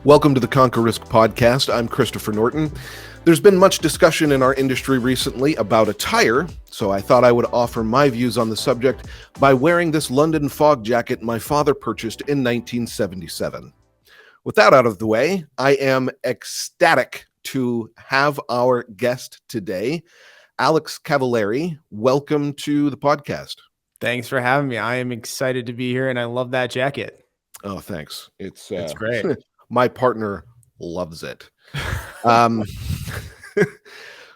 Welcome to the Conquer Risk podcast. I'm Christopher Norton. There's been much discussion in our industry recently about attire, so I thought I would offer my views on the subject by wearing this London fog jacket my father purchased in 1977. With that out of the way, I am ecstatic to have our guest today, Alex Cavalieri. Welcome to the podcast. Thanks for having me. I am excited to be here, and I love that jacket. Oh, thanks. It's great. My partner loves it.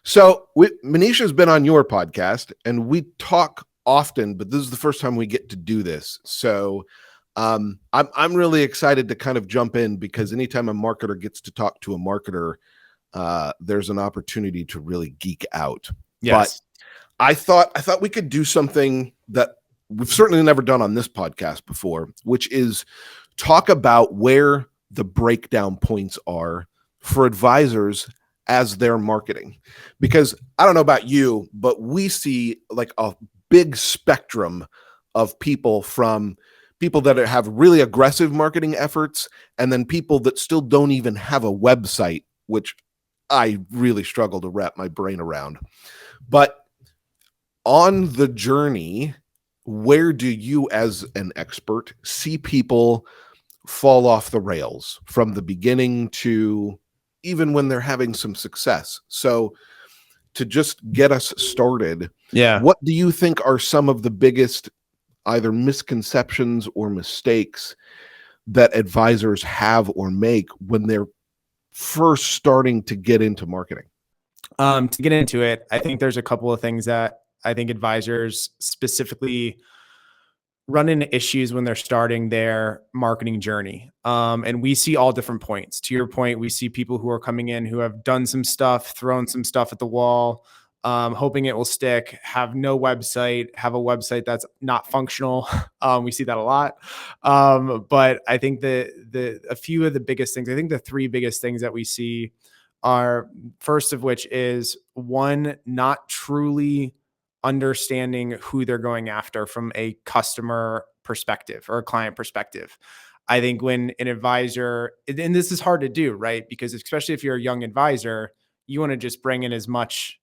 So Manisha's been on your podcast, and we talk often, but this is the first time we get to do this. So I'm really excited to kind of jump in, because anytime a marketer gets to talk to a marketer, there's an opportunity to really geek out. Yes. But I thought we could do something that we've certainly never done on this podcast before, which is talk about where the breakdown points are for advisors as they're marketing. Because I don't know about you, but we see like a big spectrum of people, from people that have really aggressive marketing efforts, and then people that still don't even have a website, which I really struggle to wrap my brain around. But on the journey, where do you as an expert see people fall off the rails from the beginning to even when they're having some success? So to just get us started, what do you think are some of the biggest either misconceptions or mistakes that advisors have or make when they're first starting to get into marketing? To get into it, I think there's a couple of things that I think advisors specifically run into issues when they're starting their marketing journey. And we see all different points. To your point, we see people who are coming in who have done some stuff, thrown some stuff at the wall, hoping it will stick, have no website, have a website that's not functional. We see that a lot. But I think a few of the biggest things, I think the three biggest things that we see are, first of which is, one, not truly understanding who they're going after from a customer perspective or a client perspective. I think when an advisor, and this is hard to do, right? Because especially if you're a young advisor, you want to just bring in as much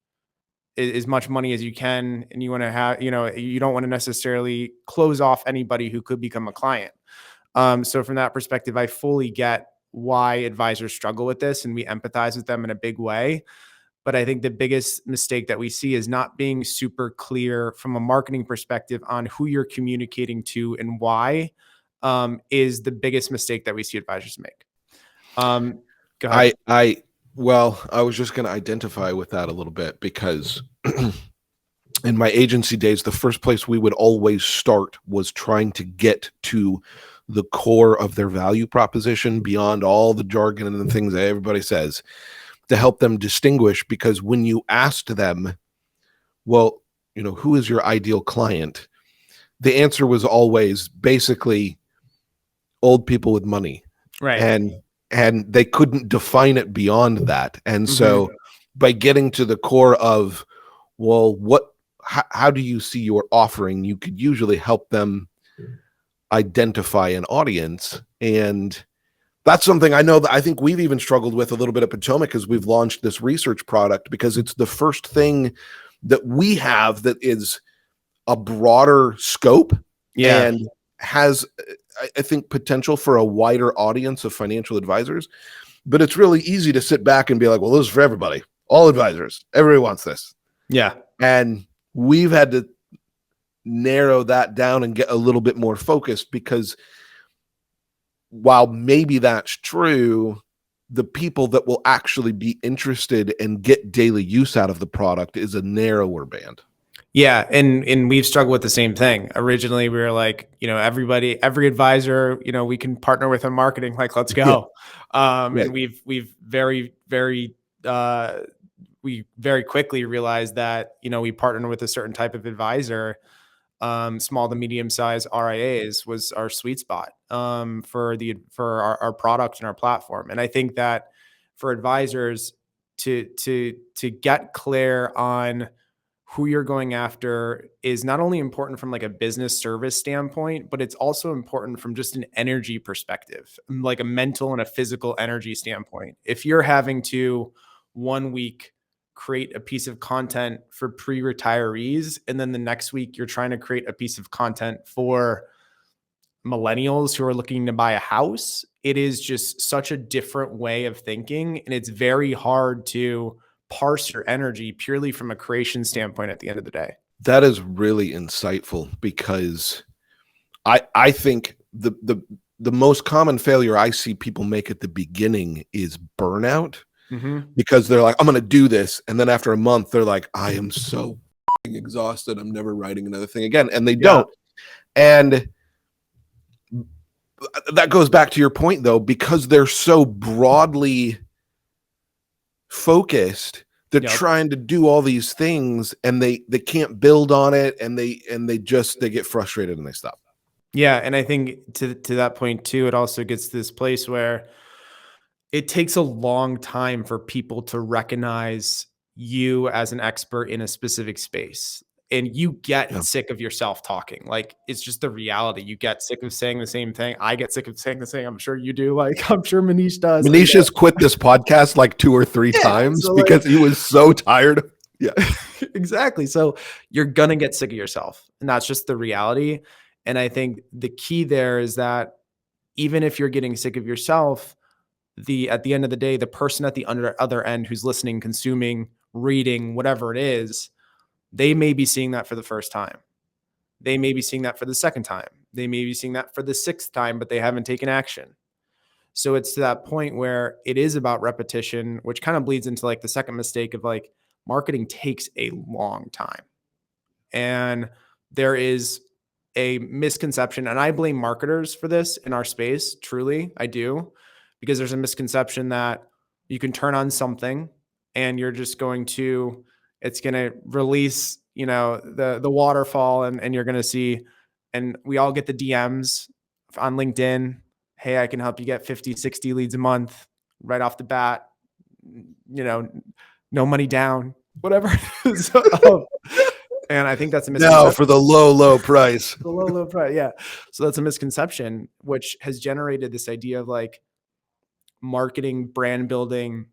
money as you can. And you want to have, you don't want to necessarily close off anybody who could become a client. So from that perspective, I fully get why advisors struggle with this, and we empathize with them in a big way. But I think the biggest mistake that we see is not being super clear from a marketing perspective on who you're communicating to and why, is the biggest mistake that we see advisors make. Go ahead. I was just going to identify with that a little bit, because in my agency days, the first place we would always start was trying to get to the core of their value proposition beyond all the jargon and the things that everybody says, to help them distinguish. Because when you asked them, well, who is your ideal client? The answer was always basically old people with money. Right. And they couldn't define it beyond that. And so by getting to the core of, well, how do you see your offering? You could usually help them identify an audience. And that's something I think we've even struggled with a little bit at Potomac, as we've launched this research product, because it's the first thing that we have that is a broader scope and has, I think, potential for a wider audience of financial advisors. But it's really easy to sit back and be like, well, this is for everybody, all advisors, everybody wants this. Yeah. And we've had to narrow that down and get a little bit more focused, because while maybe that's true, the people that will actually be interested and get daily use out of the product is a narrower band. Yeah. And we've struggled with the same thing. Originally, we were like, every advisor, we can partner with in marketing, like, let's go. And we've very quickly realized that, we partnered with a certain type of advisor. Small to medium size RIAs was our sweet spot for our product and our platform. And I think that for advisors, to get clear on who you're going after is not only important from like a business service standpoint, but it's also important from just an energy perspective, like a mental and a physical energy standpoint. If you're having to 1 week create a piece of content for pre-retirees, and then the next week you're trying to create a piece of content for millennials who are looking to buy a house, it is just such a different way of thinking. And it's very hard to parse your energy purely from a creation standpoint at the end of the day. That is really insightful, because I think the most common failure I see people make at the beginning is burnout, because they're like, I'm going to do this. And then after a month, they're like, I am so exhausted. I'm never writing another thing again. And they don't. And that goes back to your point, though, because they're so broadly focused, they're trying to do all these things, and they can't build on it, and they get frustrated and they stop. Yeah. And I think to that point too, it also gets to this place where it takes a long time for people to recognize you as an expert in a specific space. And you get sick of yourself talking. Like, it's just the reality. You get sick of saying the same thing. I get sick of saying the same. I'm sure you do. Like, I'm sure Manish does. Manish has quit this podcast like 2 or 3 times because he was so tired. Yeah, exactly. So you're going to get sick of yourself. And that's just the reality. And I think the key there is that even if you're getting sick of yourself, at the end of the day, the person at the other end who's listening, consuming, reading, whatever it is, they may be seeing that for the first time. They may be seeing that for the second time. They may be seeing that for the 6th time, but they haven't taken action. So it's to that point where it is about repetition, which kind of bleeds into like the second mistake of like, marketing takes a long time. And there is a misconception, and I blame marketers for this in our space. Truly, I do, because there's a misconception that you can turn on something and you're just going to, it's going to release, the waterfall, and you're going to see, and we all get the DMs on LinkedIn. Hey, I can help you get 50, 60 leads a month right off the bat, no money down, whatever. And I think that's a misconception. No, for the low price. The low price. Yeah. So that's a misconception, which has generated this idea of like marketing, brand building,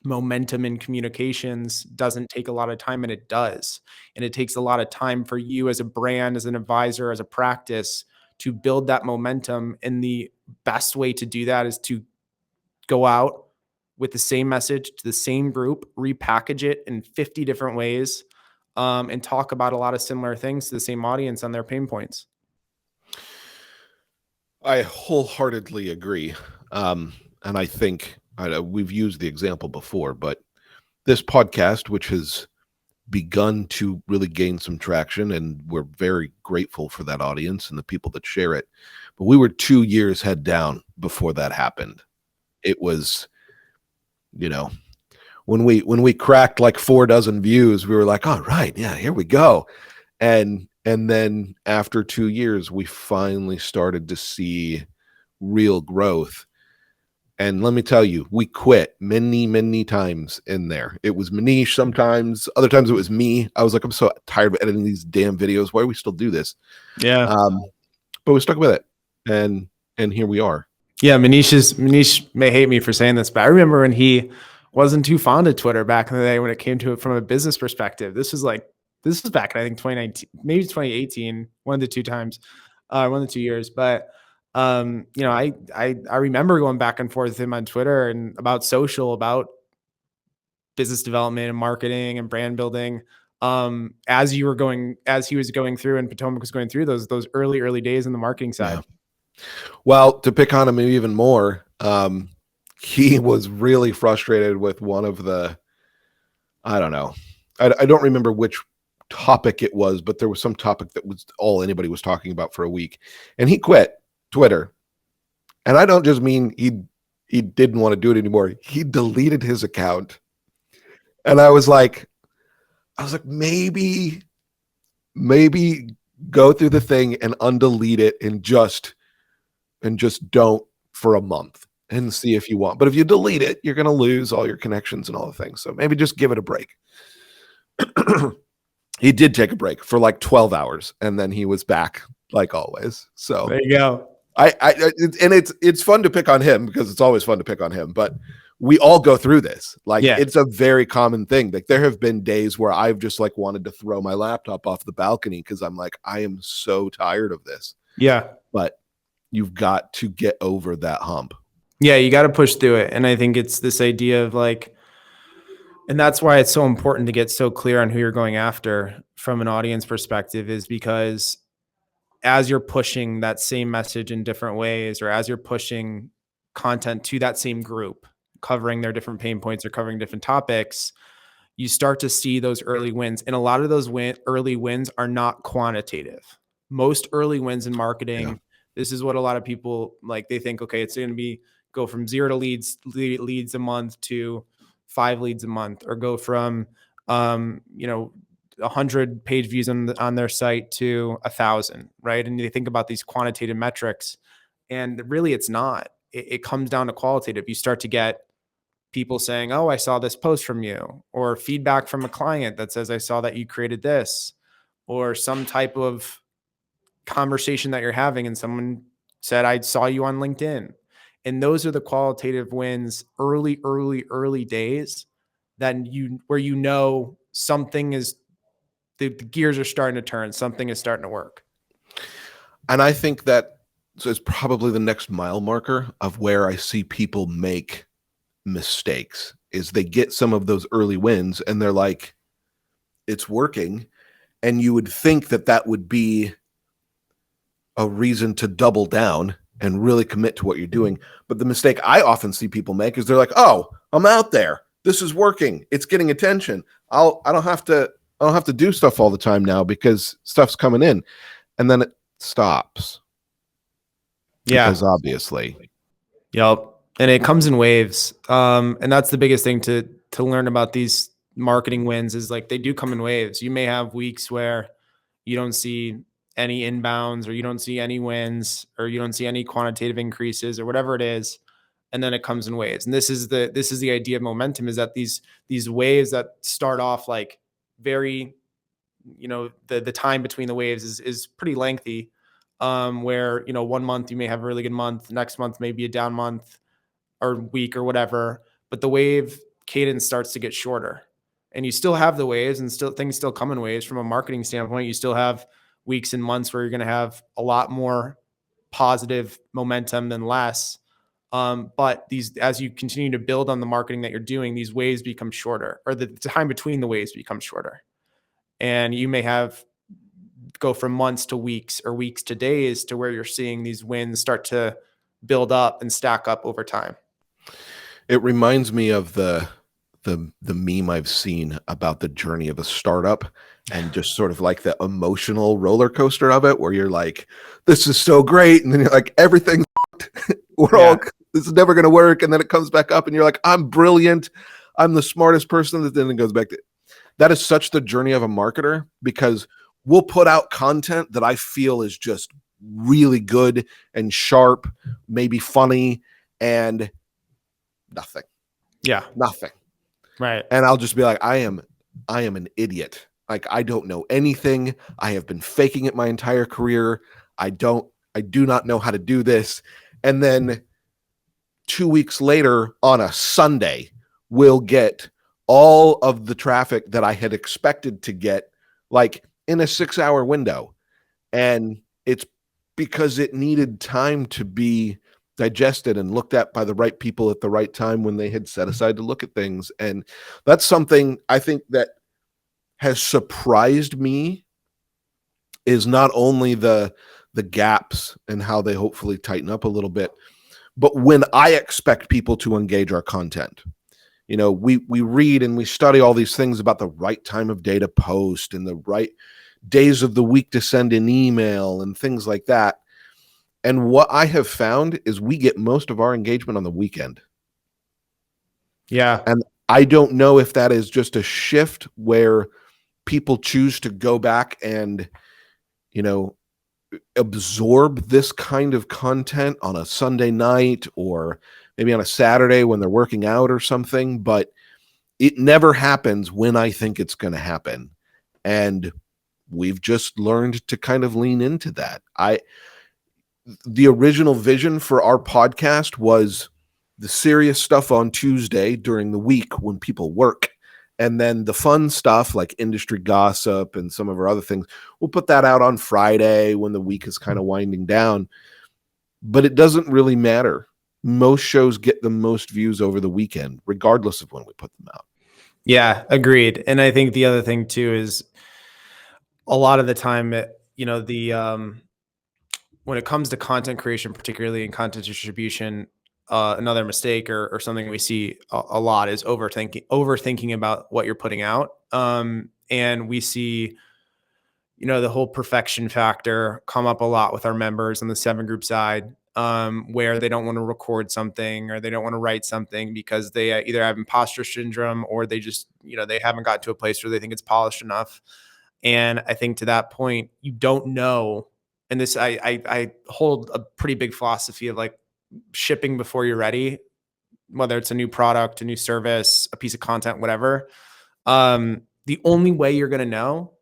momentum in communications doesn't take a lot of time, and it does. And it takes a lot of time for you as a brand, as an advisor, as a practice to build that momentum. And the best way to do that is to go out with the same message to the same group, repackage it in 50 different ways, and talk about a lot of similar things to the same audience on their pain points. I wholeheartedly agree. And I think we've used the example before, but this podcast, which has begun to really gain some traction, and we're very grateful for that audience and the people that share it, but we were 2 years head down before that happened. It was, when we cracked like 4 dozen views, we were like, all right, yeah, here we go. And then after 2 years, we finally started to see real growth. And let me tell you, we quit many, many times in there. It was Manish sometimes. Other times it was me. I was like, I'm so tired of editing these damn videos. Why do we still do this? Yeah. But we stuck with it. And here we are. Yeah, Manish may hate me for saying this, but I remember when he wasn't too fond of Twitter back in the day when it came to it from a business perspective. This was back in, I think, 2019, maybe 2018, one of the 2 years. But I remember going back and forth with him on Twitter and about social, about business development and marketing and brand building. As he was going through and Potomac was going through those early days in the marketing side. Yeah. Well, to pick on him even more, he was really frustrated with one of the, I don't know. I don't remember which topic it was, but there was some topic that was all anybody was talking about for a week, and he quit Twitter. And I don't just mean he didn't want to do it anymore. He deleted his account. And I was like, maybe go through the thing and undelete it and just don't for a month. and see if you want. But if you delete it, you're going to lose all your connections and all the things. So maybe just give it a break. He did take a break for like 12 hours and then he was back like always. So There you go. And it's fun to pick on him because it's always fun to pick on him, but we all go through this. Like it's a very common thing. Like there have been days where I've just like wanted to throw my laptop off the balcony because I'm like, I am so tired of this. Yeah. But you've got to get over that hump. Yeah, you got to push through it. And I think it's this idea of like, and that's why it's so important to get so clear on who you're going after from an audience perspective, is because as you're pushing that same message in different ways, or as you're pushing content to that same group, covering their different pain points or covering different topics, you start to see those early wins. And a lot of those early wins are not quantitative. Most early wins in marketing, this is what a lot of people like. They think, okay, it's going to go from 0 leads a month to 5 leads a month, or go from 100 page views on their site to 1,000, right? And they think about these quantitative metrics, and really it's not. It comes down to qualitative. You start to get people saying, oh, I saw this post from you, or feedback from a client that says, I saw that you created this, or some type of conversation that you're having and someone said, I saw you on LinkedIn. And those are the qualitative wins early days where something is, the gears are starting to turn, something is starting to work. And I think that is probably the next mile marker of where I see people make mistakes, is they get some of those early wins and they're like, it's working. And you would think that that would be a reason to double down and really commit to what you're doing. But the mistake I often see people make is they're like, oh, I'm out there. This is working. It's getting attention. I don't have to do stuff all the time now because stuff's coming in. And then it stops. Yeah. Because obviously. Yep. And it comes in waves. And that's the biggest thing to learn about these marketing wins, is like they do come in waves. You may have weeks where you don't see any inbounds, or you don't see any wins, or you don't see any quantitative increases, or whatever it is. And then it comes in waves. And this is the idea of momentum, is that these waves that start off like very, the time between the waves is pretty lengthy. Where, 1 month you may have a really good month, next month may be a down month or week or whatever, but the wave cadence starts to get shorter, and you still have the waves, and things still come in waves. From a marketing standpoint, you still have weeks and months where you're going to have a lot more positive momentum than less. But as you continue to build on the marketing that you're doing, these waves become shorter, or the time between the waves becomes shorter. And you may go from months to weeks, or weeks to days, to where you're seeing these wins start to build up and stack up over time. It reminds me of the meme I've seen about the journey of a startup, and just sort of like the emotional roller coaster of it, where you're like, this is so great. And then you're like, everything's this is never going to work. And then it comes back up and you're like, I'm brilliant. I'm the smartest person. That then it goes back to, that is such the journey of a marketer, because we'll put out content that I feel is just really good and sharp, maybe funny, and nothing. Yeah. Nothing. Right. And I'll just be like, I am an idiot. Like, I don't know anything. I have been faking it my entire career. I do not know how to do this. And then 2 weeks later on a Sunday, we'll get all of the traffic that I had expected to get, like in a 6-hour window. And it's because it needed time to be digested and looked at by the right people at the right time when they had set aside to look at things. And that's something I think that has surprised me, is not only the gaps and how they hopefully tighten up a little bit, but when I expect people to engage our content. We read and we study all these things about the right time of day to post and the right days of the week to send an email and things like that. And what I have found is we get most of our engagement on the weekend. Yeah. And I don't know if that is just a shift where people choose to go back and, absorb this kind of content on a Sunday night, or maybe on a Saturday when they're working out or something, but it never happens when I think it's going to happen. And we've just learned to kind of lean into that. The original vision for our podcast was the serious stuff on Tuesday during the week when people work. And then the fun stuff like industry gossip and some of our other things, we'll put that out on Friday when the week is kind of winding down. But it doesn't really matter. Most shows get the most views over the weekend, regardless of when we put them out. Yeah, agreed. And I think the other thing too is a lot of the time, when it comes to content creation, particularly in content distribution, another mistake or something we see a lot is overthinking about what you're putting out. And we see, the whole perfection factor come up a lot with our members on the 7 group side, where they don't want to record something or they don't want to write something because they either have imposter syndrome or they just, they haven't got to a place where they think it's polished enough. And I think to that point, you don't know. And this, I hold a pretty big philosophy of like shipping before you're ready, whether it's a new product, a new service, a piece of content, whatever. The only way you're going to know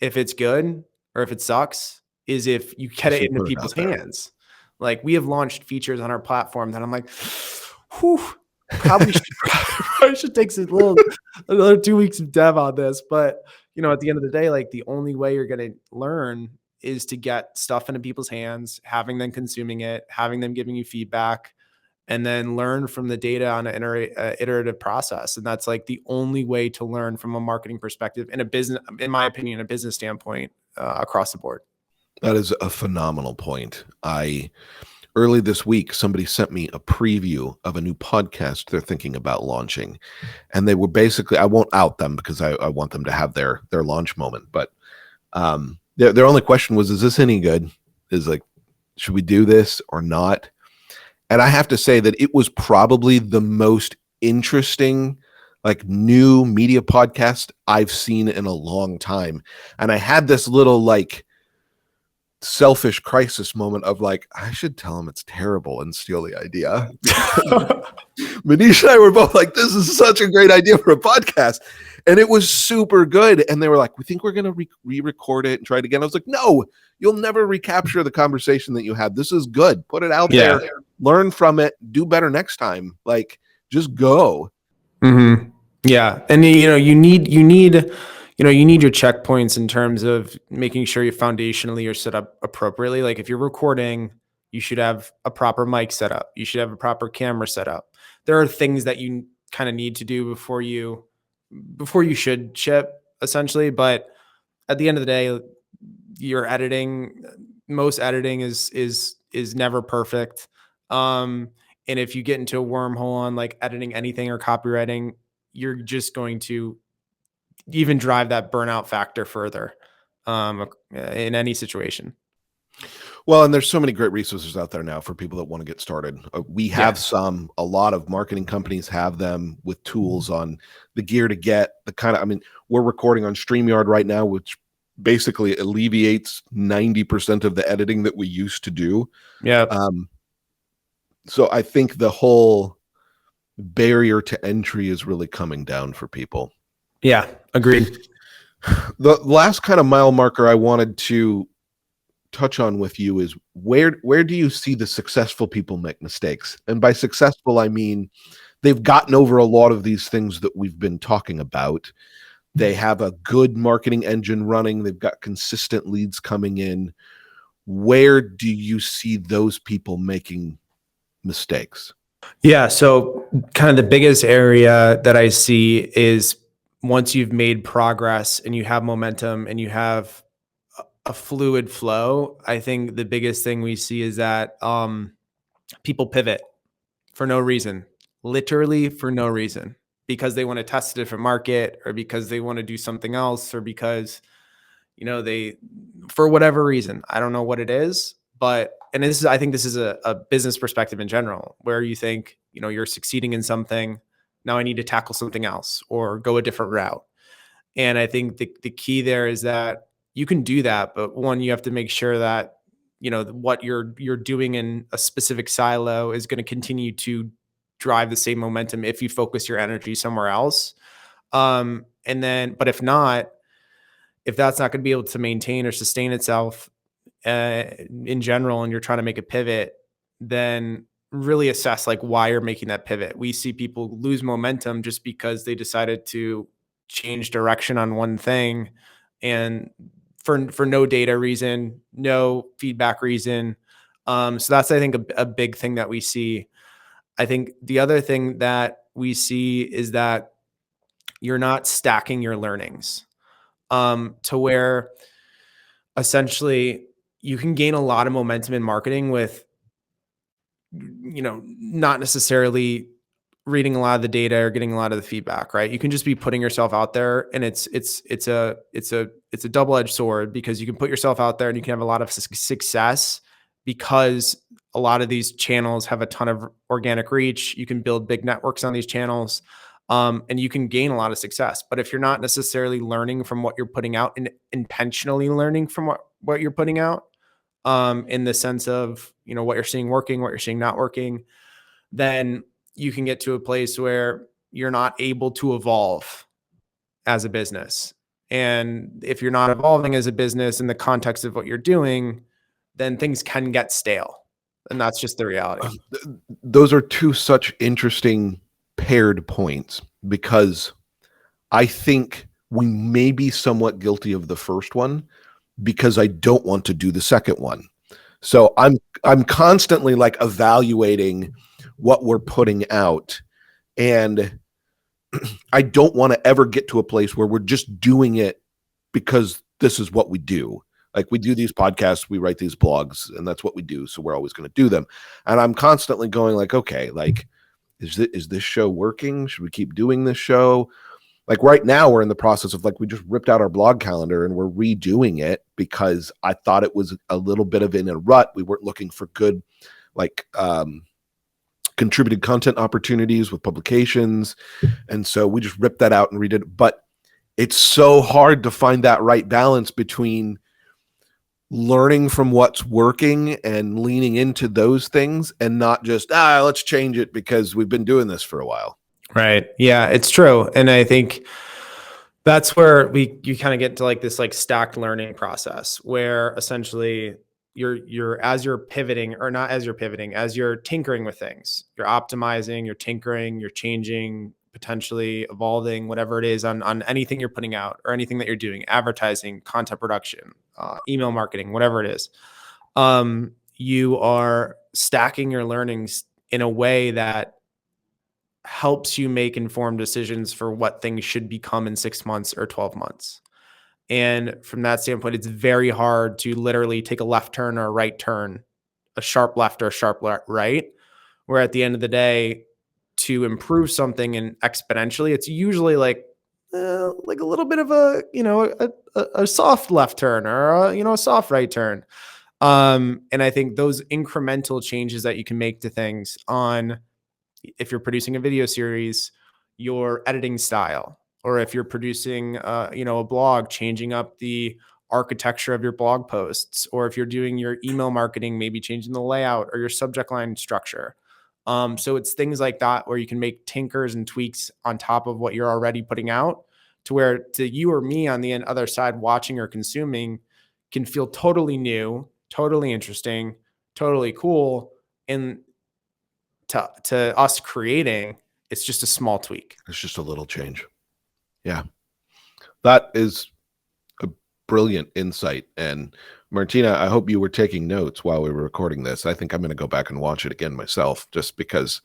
if it's good or if it sucks is if you get it into people's hands. Like we have launched features on our platform that I'm like, whew, probably should take another 2 weeks of dev on this. But at the end of the day, like the only way you're going to learn is to get stuff into people's hands, having them consuming it, having them giving you feedback, and then learn from the data on an iterative process. And that's like the only way to learn from a marketing perspective in a business, in my opinion, a business standpoint, across the board. That is a phenomenal point. Early this week, somebody sent me a preview of a new podcast they're thinking about launching. And they were basically, I won't out them because I want them to have their launch moment. But their only question was, is this any good? Is like, should we do this or not? And I have to say that it was probably the most interesting, like new media podcast I've seen in a long time. And I had this little like selfish crisis moment of like, I should tell him it's terrible and steal the idea. Manish and I were both like, this is such a great idea for a podcast. And it was super good. And they were like, we think we're going to re-record it and try it again. I was like, no, you'll never recapture the conversation that you had. This is good. Put it out there, learn from it, do better next time. Like, just go. Mm-hmm. Yeah. And you need your checkpoints in terms of making sure you foundationally are set up appropriately. Like if you're recording, you should have a proper mic set up. You should have a proper camera set up. There are things that you kind of need to do before you should ship, essentially. But at the end of the day, your most editing is never perfect. And if you get into a wormhole on like editing anything or copywriting, you're just going to even drive that burnout factor further, in any situation. Well, and there's so many great resources out there now for people that want to get started. We have a lot of marketing companies have them with tools on the gear to get the kind of, I mean, we're recording on StreamYard right now, which basically alleviates 90% of the editing that we used to do. Yeah. So I think the whole barrier to entry is really coming down for people. Yeah, agreed. The last kind of mile marker I wanted to touch on with you is where do you see the successful people make mistakes? And by successful, I mean they've gotten over a lot of these things that we've been talking about. They have a good marketing engine running. They've got consistent leads coming in. Where do you see those people making mistakes? Yeah. So kind of the biggest area that I see is once you've made progress and you have momentum and you have a fluid flow, I think the biggest thing we see is that people pivot for no reason, literally for no reason, because they want to test a different market or because they want to do something else or because, they, for whatever reason, I don't know what it is, but, and I think this is a business perspective in general, where you think, you're succeeding in something. Now I need to tackle something else or go a different route. And I think the key there is that you can do that, but one, you have to make sure that, what you're doing in a specific silo is going to continue to drive the same momentum if you focus your energy somewhere else. But if not, if that's not going to be able to maintain or sustain itself in general, and you're trying to make a pivot, then really assess like why you're making that pivot. We see people lose momentum just because they decided to change direction on one thing, and for no data reason, no feedback reason. So that's, I think, a big thing that we see. I think the other thing that we see is that you're not stacking your learnings, to where essentially you can gain a lot of momentum in marketing with, not necessarily reading a lot of the data or getting a lot of the feedback, right? You can just be putting yourself out there, and it's a double-edged sword, because you can put yourself out there and you can have a lot of success because a lot of these channels have a ton of organic reach. You can build big networks on these channels, and you can gain a lot of success. But if you're not necessarily learning from what you're putting out and intentionally learning from what you're putting out, in the sense of, what you're seeing working, what you're seeing not working, then you can get to a place where you're not able to evolve as a business. And if you're not evolving as a business in the context of what you're doing, then things can get stale. And that's just the reality. Those are two such interesting paired points, because I think we may be somewhat guilty of the first one because I don't want to do the second one. So I'm constantly like evaluating what we're putting out, and I don't want to ever get to a place where we're just doing it because this is what we do. Like, we do these podcasts, we write these blogs, and that's what we do. So we're always going to do them. And I'm constantly going like, okay, like, is this show working? Should we keep doing this show? Like right now we're in the process of like, we just ripped out our blog calendar and we're redoing it because I thought it was a little bit of in a rut. We weren't looking for good, like, contributed content opportunities with publications. And so we just ripped that out and redid it. But it's so hard to find that right balance between learning from what's working and leaning into those things, and not just, let's change it because we've been doing this for a while. Right. Yeah, it's true. And I think that's where you kind of get to like this like stacked learning process, where essentially as you're pivoting, or not as you're pivoting, as you're tinkering with things, you're optimizing, you're tinkering, you're changing, potentially evolving, whatever it is on anything you're putting out or anything that you're doing, advertising, content production, email marketing, whatever it is. You are stacking your learnings in a way that helps you make informed decisions for what things should become in 6 months or 12 months. And from that standpoint, it's very hard to literally take a left turn or a right turn, a sharp left or a sharp right, where at the end of the day, to improve something and exponentially, it's usually like a little bit of a soft left turn or a soft right turn. And I think those incremental changes that you can make to things on, if you're producing a video series, your editing style, or if you're producing, a blog, changing up the architecture of your blog posts, or if you're doing your email marketing, maybe changing the layout or your subject line structure. So it's things like that where you can make tinkers and tweaks on top of what you're already putting out, to where to you or me on the other side watching or consuming can feel totally new, totally interesting, totally cool. And to us creating, it's just a small tweak. It's just a little change. Yeah. That is a brilliant insight. And Martina, I hope you were taking notes while we were recording this. I think I'm going to go back and watch it again myself, just because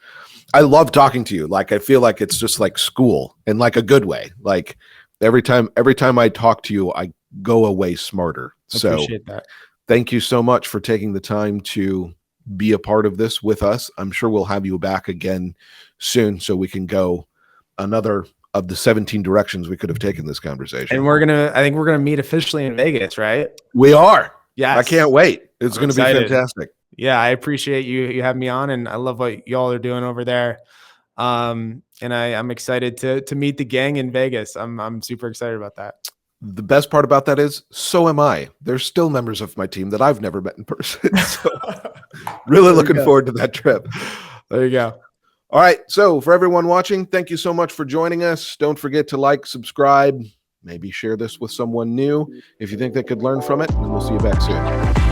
I love talking to you. Like, I feel like it's just like school, in like a good way. Like every time I talk to you, I go away smarter. So appreciate that. Thank you so much for taking the time to be a part of this with us. I'm sure we'll have you back again soon so we can go another of the 17 directions we could have taken this conversation. And I think we're going to meet officially in Vegas, right? We are. Yeah. I can't wait. It's going to be fantastic. Yeah. I appreciate you having me on, and I love what y'all are doing over there. And I'm excited to meet the gang in Vegas. I'm super excited about that. The best part about that is, so am I. There's still members of my team that I've never met in person. So really looking forward to that trip. There you go. All right. So for everyone watching, thank you so much for joining us. Don't forget to like, subscribe, maybe share this with someone new if you think they could learn from it, and we'll see you back soon.